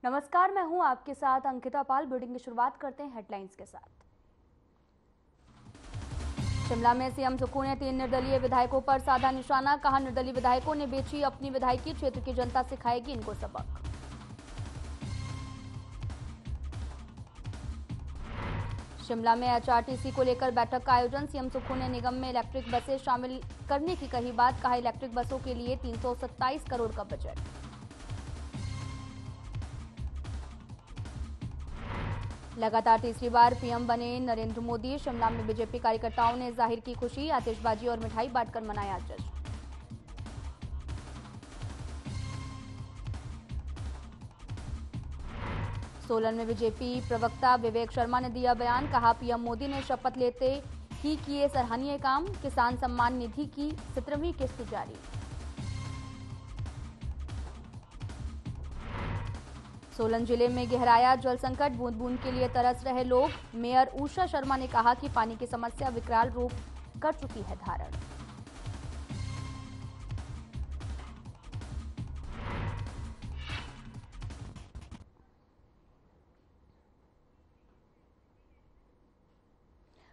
नमस्कार, मैं हूं आपके साथ अंकिता पाल। बुलेटिन की शुरुआत करते हैं हेडलाइंस के साथ। शिमला में सीएम सुक्खू ने 3 निर्दलीय विधायकों पर साधा निशाना। कहा, निर्दलीय विधायकों ने बेची अपनी विधायकी, क्षेत्र की जनता सिखाएगी इनको सबक। शिमला में एचआरटीसी को लेकर बैठक का आयोजन। सीएम सुक्खू ने निगम में इलेक्ट्रिक बसें शामिल करने की कही बात। कहा, इलेक्ट्रिक बसों के लिए 327 करोड़ का बजट। लगातार तीसरी बार पीएम बने नरेंद्र मोदी। शिमला में बीजेपी कार्यकर्ताओं ने जाहिर की खुशी। आतिशबाजी और मिठाई बांटकर मनाया जश्न। सोलन में बीजेपी प्रवक्ता विवेक शर्मा ने दिया बयान। कहा, पीएम मोदी ने शपथ लेते ही किए सराहनीय काम। किसान सम्मान निधि की 17वीं किस्त जारी। सोलन जिले में गहराया जल संकट। बूंद बूंद के लिए तरस रहे लोग। मेयर उषा शर्मा ने कहा कि पानी की समस्या विकराल रूप कर चुकी है धारण।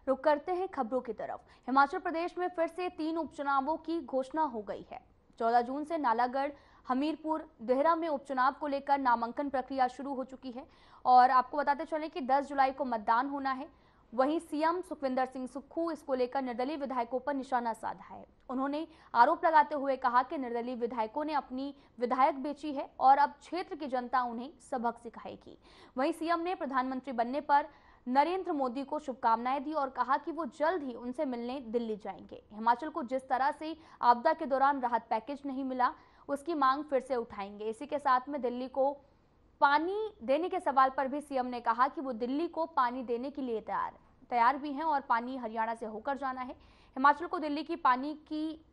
रुक करते हैं खबरों की तरफ। हिमाचल प्रदेश में फिर से 3 उपचुनावों की घोषणा हो गई है। 14 जून से नालागढ़, हमीरपुर, देहरा में उपचुनाव को लेकर नामांकन प्रक्रिया शुरू हो चुकी है और आपको बताते चलें कि 10 जुलाई को मतदान होना है। वहीं सीएम सुखविंदर सिंह सुक्खू इसको लेकर निर्दलीय विधायकों पर निशाना साधा है। उन्होंने आरोप लगाते हुए कहा कि निर्दलीय विधायकों ने अपनी विधायक बेची है और अब क्षेत्र की जनता उन्हें सबक सिखाएगी। वहीं सीएम ने प्रधानमंत्री बनने पर नरेंद्र मोदी को शुभकामनाएं दी और कहा कि वो जल्द ही उनसे मिलने दिल्ली जाएंगे। हिमाचल को जिस तरह से आपदा के दौरान राहत पैकेज नहीं मिला, उसकी मांग फिर से उठाएंगे। इसी के साथ में दिल्ली को पानी देने के सवाल पर भी सीएम ने कहा कि वो दिल्ली को पानी देने के लिए तैयार भी हैं और पानी हरियाणा से होकर जाना है। हिमाचल को दिल्ली की पानी की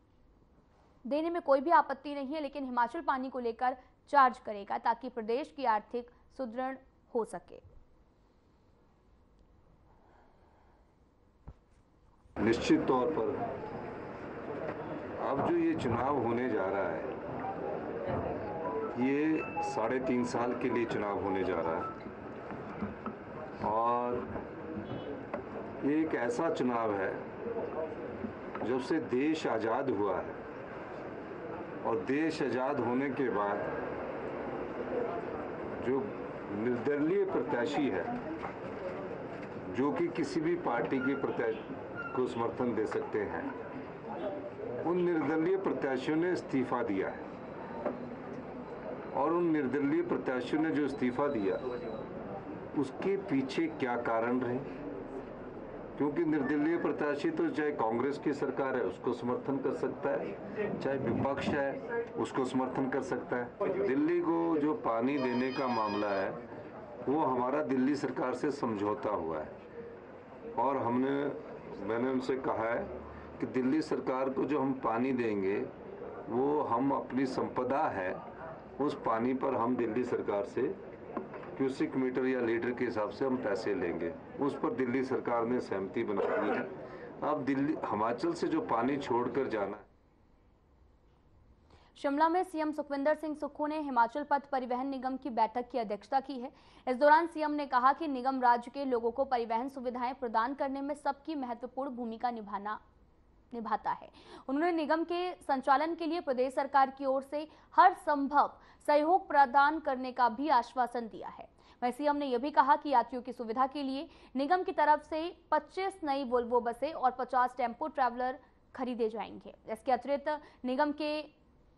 देने में कोई भी आपत्ति नहीं है, लेकिन हिमाचल पानी को लेकर चार्ज करेगा ताकि प्रदेश की आर्थिक सुदृढ़ हो सके। निश्चित तौर पर अब जो ये चुनाव होने जा रहा है, ये 3.5 साल के लिए चुनाव होने जा रहा है और ये एक ऐसा चुनाव है जब से देश आज़ाद हुआ है और देश आज़ाद होने के बाद जो निर्दलीय प्रत्याशी है, जो कि किसी भी पार्टी के प्रत्याशी को समर्थन दे सकते हैं, उन निर्दलीय प्रत्याशियों ने इस्तीफा दिया है और उन निर्दलीय प्रत्याशियों ने जो इस्तीफा दिया उसके पीछे क्या कारण रहे, क्योंकि निर्दलीय प्रत्याशी तो चाहे कांग्रेस की सरकार है उसको समर्थन कर सकता है, चाहे विपक्ष है उसको समर्थन कर सकता है। दिल्ली को जो पानी देने का मामला है वो हमारा दिल्ली सरकार से समझौता हुआ है और मैंने उनसे कहा है कि दिल्ली सरकार को जो हम पानी देंगे वो हम अपनी संपदा है, उस पानी पर हम दिल्ली सरकार से क्यूसिक मीटर या लीटर के हिसाब से हम पैसे लेंगे। उस पर दिल्ली सरकार ने सहमति बना दी है। अब हिमाचल से जो पानी छोड़कर जाना है। शिमला में सीएम सुखविंदर सिंह सुक्खू ने हिमाचल पथ परिवहन निगम की बैठक की अध्यक्षता की है। इस दौरान सीएम ने कहा कि निगम राज्य के लोगों को परिवहन सुविधाएं प्रदान करने में सबकी महत्वपूर्ण भूमिका निभाता है। उन्होंने निगम के संचालन के लिए प्रदेश सरकार की ओर से हर संभव सहयोग प्रदान करने का भी आश्वासन दिया है। वहीं सीएम ने यह भी कहा कि यात्रियों की सुविधा के लिए निगम की तरफ से 25 नई वोल्वो बसें और 50 टेम्पो ट्रैवलर खरीदे जाएंगे। इसके अतिरिक्त निगम के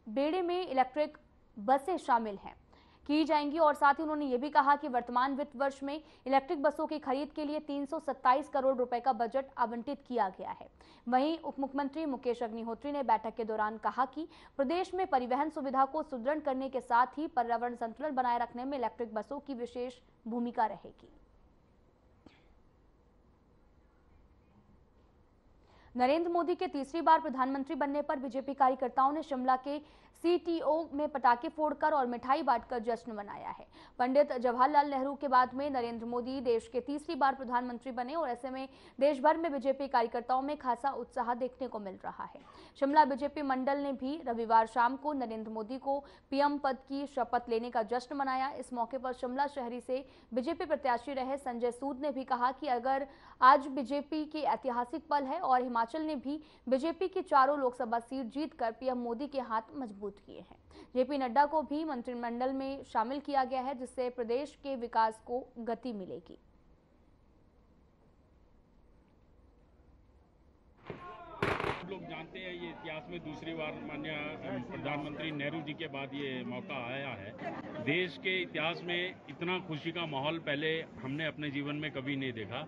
बेड़े में इलेक्ट्रिक बसें शामिल की जाएंगी और साथ ही उन्होंने ये भी कहा कि वर्तमान वित्त वर्ष में इलेक्ट्रिक बसों की खरीद के लिए 327 करोड़ रुपए का बजट आवंटित किया गया है। वहीं उप मुख्यमंत्री मुकेश अग्निहोत्री ने बैठक के दौरान कहा कि प्रदेश में परिवहन सुविधा को सुदृढ़ करने के साथ ही पर्यावरण संतुलन बनाए रखने में इलेक्ट्रिक बसों की विशेष भूमिका रहेगी। नरेंद्र मोदी के तीसरी बार प्रधानमंत्री बनने पर बीजेपी कार्यकर्ताओं ने शिमला के CTO में पटाखे फोड़कर और मिठाई बांटकर जश्न मनाया है। पंडित जवाहरलाल नेहरू के बाद में नरेंद्र मोदी देश के तीसरी बार प्रधानमंत्री बने और ऐसे में देश भर में बीजेपी कार्यकर्ताओं में खासा उत्साह देखने को मिल रहा है। शिमला बीजेपी मंडल ने भी रविवार शाम को नरेंद्र मोदी को पीएम पद की शपथ लेने का जश्न मनाया। इस मौके पर शिमला शहरी से बीजेपी प्रत्याशी रहे संजय सूद ने भी कहा कि अगर आज बीजेपी की ऐतिहासिक पल है और हिमाचल ने भी बीजेपी की चारों लोकसभा सीट जीतकर पीएम मोदी के हाथ मजबूत किए हैं। जेपी नड्डा को भी मंत्रिमंडल में शामिल किया गया है, जिससे प्रदेश के विकास को गति मिलेगी। लोग जानते हैं ये इतिहास में दूसरी बार माननीय प्रधानमंत्री नेहरू जी के बाद ये मौका आया है। देश के इतिहास में इतना खुशी का माहौल पहले हमने अपने जीवन में कभी नहीं देखा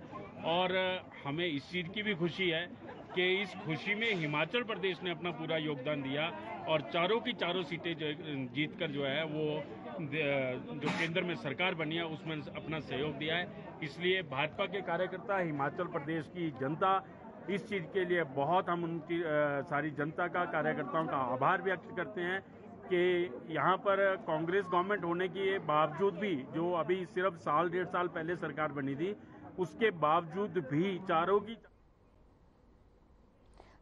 और हमें इस चीज़ की भी खुशी है कि इस खुशी में हिमाचल प्रदेश ने अपना पूरा योगदान दिया और चारों की चारों सीटें जो जीतकर जो है वो जो केंद्र में सरकार बनी है उसमें अपना सहयोग दिया है। इसलिए भाजपा के कार्यकर्ता, हिमाचल प्रदेश की जनता इस चीज़ के लिए बहुत हम उनकी सारी जनता का, कार्यकर्ताओं का आभार व्यक्त करते हैं कि यहाँ पर कांग्रेस गवर्नमेंट होने के बावजूद भी, जो अभी सिर्फ साल डेढ़ साल पहले सरकार बनी थी, उसके बावजूद भी चारों की।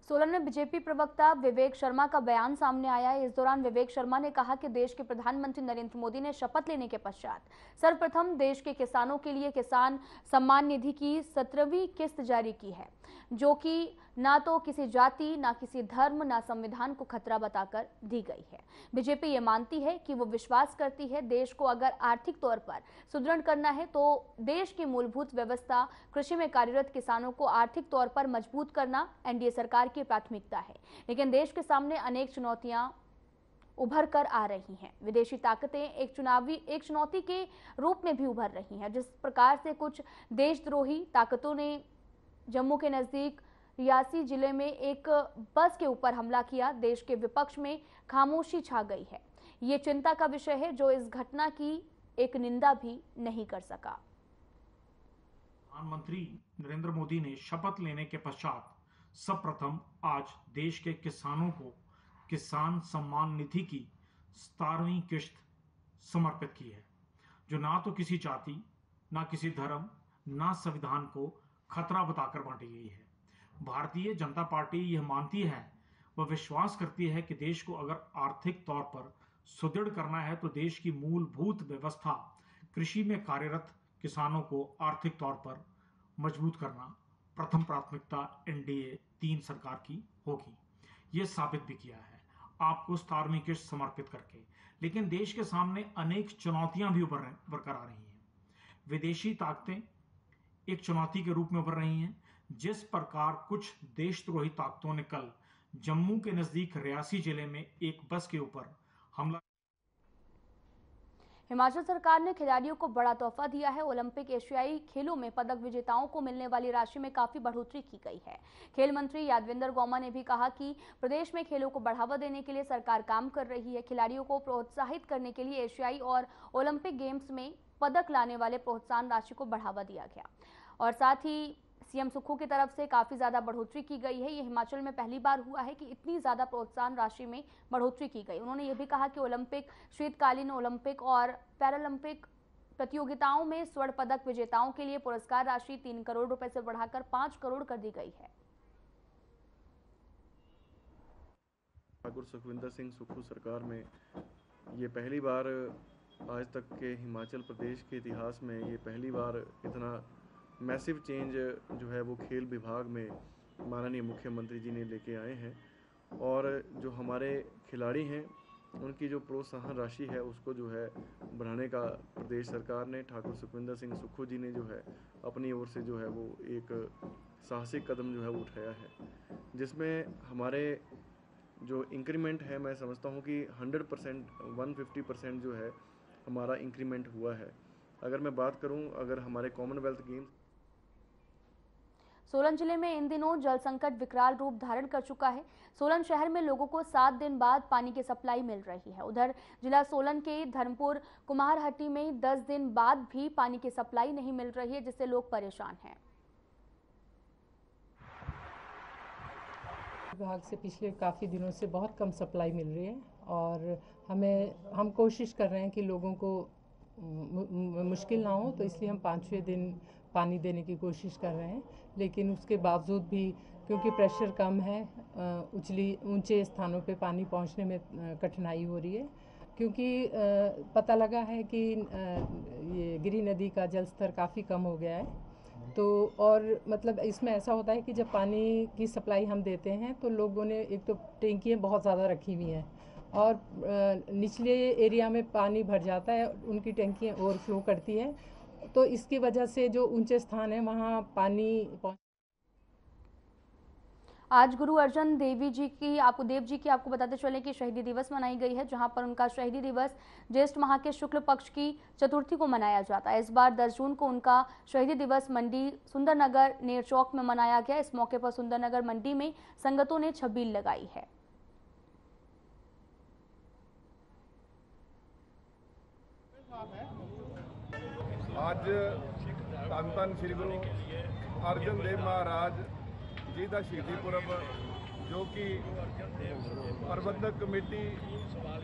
सोलन में बीजेपी प्रवक्ता विवेक शर्मा का बयान सामने आया है। इस दौरान विवेक शर्मा ने कहा कि देश के प्रधानमंत्री नरेंद्र मोदी ने शपथ लेने के पश्चात सर्वप्रथम देश के किसानों के लिए किसान सम्मान निधि की 17वीं किस्त जारी की है, जो कि ना तो किसी जाति, ना किसी धर्म, ना संविधान को खतरा बताकर दी गई है। बीजेपी ये मानती है कि वो विश्वास करती है देश को अगर आर्थिक तौर पर सुदृढ़ करना है तो देश की मूलभूत व्यवस्था, कृषि में कार्यरत किसानों को आर्थिक तौर पर मजबूत करना एनडीए सरकार की प्राथमिकता है। लेकिन देश के सामने अनेक चुनौतियां उभर कर आ रही हैं। विदेशी ताकतें एक चुनौती के रूप में भी उभर रही हैं। जिस प्रकार से कुछ देशद्रोही ताकतों ने जम्मू के नजदीक रियासी जिले में एक बस के ऊपर हमला किया, देश के विपक्ष में खामोशी छा गई है। ये चिंता का विषय है, जो इस घटना की एक निंदा भी नहीं कर सका। प्रधानमंत्री नरेंद्र मोदी ने शपथ लेने के पश्चात सर्वप्रथम आज देश के किसानों को किसान सम्मान निधि की 17वीं किस्त समर्पित की है, जो ना तो किसी जाति, ना किसी धर्म, ना संविधान को खतरा बताकर बांटी गई है। भारतीय जनता पार्टी यह मानती है, वह विश्वास करती है कि देश को अगर आर्थिक तौर पर सुदृढ़ करना है तो देश की मूलभूत व्यवस्था, कृषि में कार्यरत किसानों को आर्थिक तौर पर मजबूत करना प्रथम प्राथमिकता एनडीए 3 सरकार की होगी। ये साबित भी किया है आपको 17वीं किस्त समर्पित करके। लेकिन देश के सामने अनेक चुनौतियां भी उभर कर आ रही हैं। विदेशी ताकतें एक चुनौती के रूप में उभर रही हैं। जिस प्रकार कुछ देशद्रोही ताकतों ने कल जम्मू के नजदीक रियासी जिले में एक बस के ऊपर हमला। हिमाचल सरकार ने खिलाड़ियों को बड़ा तोहफा दिया है। ओलंपिक एशियाई खेलों में पदक विजेताओं को मिलने वाली राशि में काफी बढ़ोतरी की गई है। खेल मंत्री यादविंदर गौमा ने भी कहा कि प्रदेश में खेलों को बढ़ावा देने के लिए सरकार काम कर रही है। खिलाड़ियों को प्रोत्साहित करने के लिए एशियाई और ओलंपिक गेम्स में पदक लाने वाले प्रोत्साहन राशि को बढ़ावा दिया गया और साथ ही सीएम सुक्खू की तरफ से काफी ज्यादा बढ़ोतरी की गई है। ये हिमाचल में पहली बार हुआ है कि इतनी ज्यादा प्रोत्साहन राशि में बढ़ोतरी की गई। उन्होंने ये भी कहा कि ओलंपिक, शीतकालीन ओलंपिक और पैरालंपिक प्रतियोगिताओं में स्वर्ण पदक विजेताओं के लिए पुरस्कार राशि 3 करोड़ रुपए से बढ़ाकर 5 करोड़ कर दी गई है। ठाकुर सुखविंदर सिंह सुक्खू सरकार में ये पहली बार, आज तक के हिमाचल प्रदेश के इतिहास में ये पहली बार इतना मैसिव चेंज जो है वो खेल विभाग में माननीय मुख्यमंत्री जी ने लेके आए हैं। और जो हमारे खिलाड़ी हैं उनकी जो प्रोत्साहन राशि है उसको जो है बढ़ाने का प्रदेश सरकार ने, ठाकुर सुखविंदर सिंह सुक्खू जी ने जो है अपनी ओर से जो है वो एक साहसिक कदम जो है वो उठाया है, जिसमें हमारे जो इंक्रीमेंट है, मैं समझता हूँ कि 100%, 150% जो है हमारा इंक्रीमेंट हुआ है। अगर मैं बात करूं, अगर हमारे कॉमनवेल्थ गेम्स, सोलन जिले में इन दिनों जल संकट विकराल रूप धारण कर चुका है। सोलन शहर में लोगों को 7 दिन बाद पानी की सप्लाई मिल रही है। उधर जिला सोलन के धर्मपुर कुम्हारहट्टी में 10 दिन बाद भी पानी की सप्लाई नहीं मिल रही है, जिससे लोग परेशान हैं। विभाग से पिछले काफ़ी दिनों से बहुत कम सप्लाई मिल रही है और हम कोशिश कर रहे हैं कि लोगों को मुश्किल ना हो, तो इसलिए हम 5-6 दिन पानी देने की कोशिश कर रहे हैं। लेकिन उसके बावजूद भी क्योंकि प्रेशर कम है, ऊंचे स्थानों पे पानी पहुंचने में कठिनाई हो रही है, क्योंकि पता लगा है कि ये गिरि नदी का जल स्तर काफ़ी कम हो गया है। तो और मतलब इसमें ऐसा होता है कि जब पानी की सप्लाई हम देते हैं तो लोगों ने एक तो टैंकियाँ बहुत ज़्यादा रखी हुई हैं और निचले एरिया में पानी भर जाता है, उनकी टैंकियाँ ओवरफ्लो करती है, तो इसकी वजह से जो ऊंचे स्थान है वहाँ पानी आज गुरु अर्जन देव जी की आपको बताते चलें कि शहीदी दिवस मनाई गई है, जहां पर उनका शहीदी दिवस ज्येष्ठ माह के शुक्ल पक्ष की चतुर्थी को मनाया जाता है। इस बार 10 जून को उनका शहीदी दिवस मंडी सुंदरनगर नेर चौक में मनाया गया। इस मौके पर सुंदरनगर मंडी में संगतों ने छबील लगाई है। आज धन धन श्री गुरु अर्जन देव महाराज जी का शहीदी पुरब, जो कि प्रबंधक कमेटी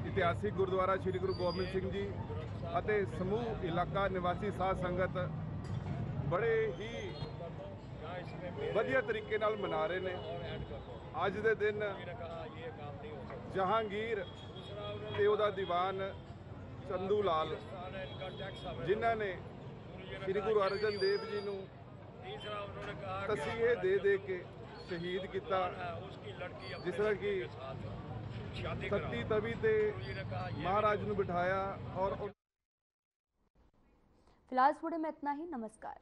इतिहासिक गुरुद्वारा श्री गुरु गोबिंद सिंह जी ਅਤੇ समूह इलाका निवासी साध संगत बड़े ही ਵਧੀਆ तरीके नाल मना रहे ने। ਅੱਜ ਦੇ दिन जहांगीर ਤੇ ਉਹਦਾ ਦੀਵਾਨ चंदू लाल, जिन्हों ने श्री गुरु अर्जन देव जी ਨੂੰ तसीहे दे के शहीद किया, जिस तरह की सत्ती तवी ते महाराज ਨੂੰ बिठाया। और फिलहाल इस वीडियो में इतना ही। नमस्कार।